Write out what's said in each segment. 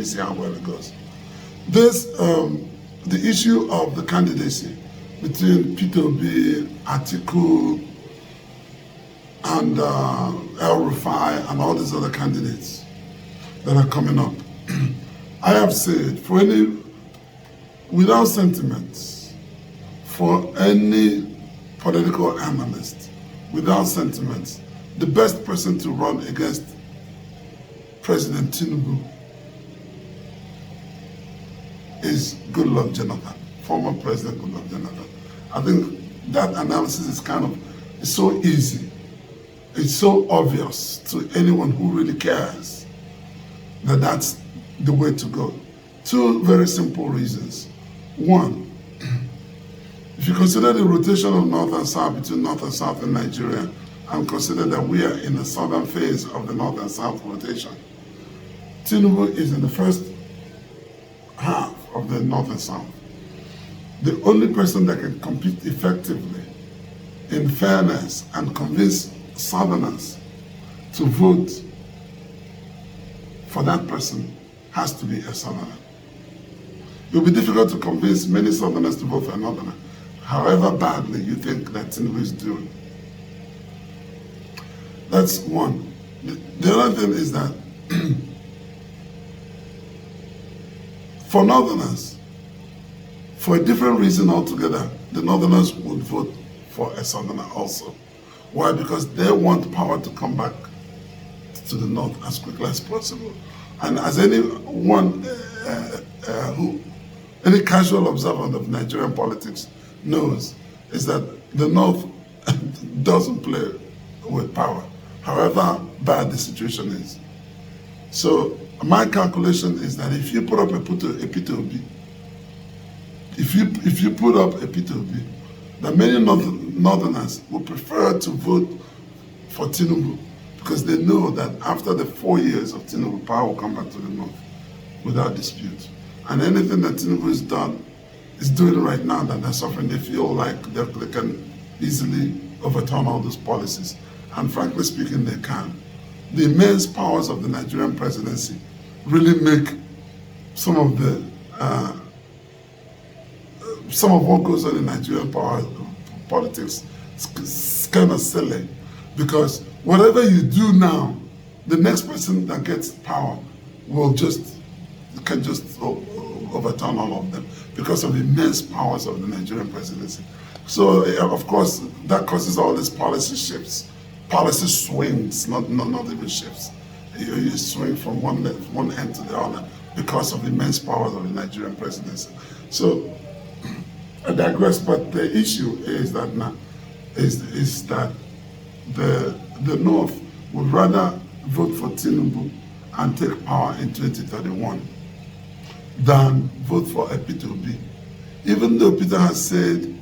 see how well it goes. The issue of the candidacy between Peter Obi, Atiku, and El Rufai and all these other candidates that are coming up. I have said, without sentiments, for any political analyst, without sentiments, the best person to run against President Tinubu is Goodluck Jonathan, former President Goodluck Jonathan. I think that analysis is it's so easy. It's so obvious to anyone who really cares that that's the way to go. Two very simple reasons. One, if you consider the rotation of North and South between North and South in Nigeria, and consider that we are in the southern phase of the North and South rotation, Tinubu is in the first half of the North and South. The only person that can compete effectively in fairness and convince Southerners to vote for that person has to be a Southerner. It will be difficult to convince many Southerners to vote for a Northerner, however badly you think that Tinubu is doing. That's one. The other thing is that for Northerners, for a different reason altogether, the Northerners would vote for a Southerner also. Why? Because they want power to come back to the North as quickly as possible. And as anyone any casual observer of Nigerian politics knows, is that the North doesn't play with power, however bad the situation is. So my calculation is that if you put up a Peter Obi, if you put up a Peter Obi, that many Northerners would prefer to vote for Tinubu because they know that after the 4 years of Tinubu, power will come back to the North without dispute. And anything that Tinubu is doing right now that they're suffering, they feel like they can easily overturn all those policies. And frankly speaking, they can. The immense powers of the Nigerian presidency really make some of what goes on in Nigerian politics is kind of silly, because whatever you do now, the next person that gets power can just overturn all of them because of the immense powers of the Nigerian presidency. So of course that causes all these policy shifts, policy swings, not even shifts. You swing from one end to the other because of the immense powers of the Nigerian presidency. So I digress, but the issue is that the North would rather vote for Tinubu and take power in 2031 than vote for a Peter Obi. Even though Peter has said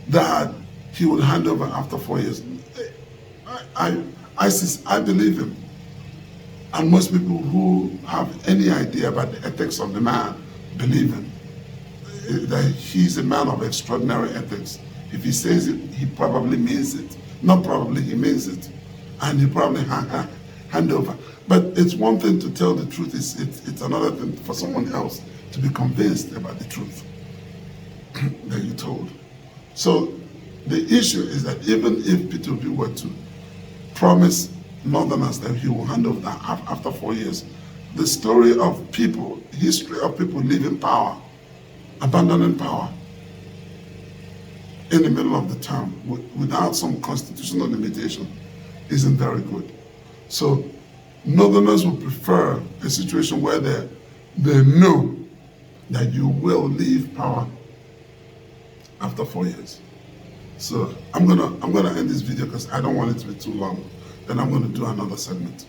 that he would hand over after 4 years, I believe him. And most people who have any idea about the ethics of the man believe him. That he's a man of extraordinary ethics. If he says it, he probably means it. Not probably, he means it. And he probably hand over. But it's one thing to tell the truth, it's another thing for someone else to be convinced about the truth that you told. So the issue is that even if Peter Obi were to promise Northerners that he will hand over after 4 years, the story of people, history of people leaving power, abandoning power in the middle of the term without some constitutional limitation isn't very good. So Northerners would prefer a situation where they know that you will leave power after 4 years. So I'm gonna end this video because I don't want it to be too long. Then I'm gonna do another segment.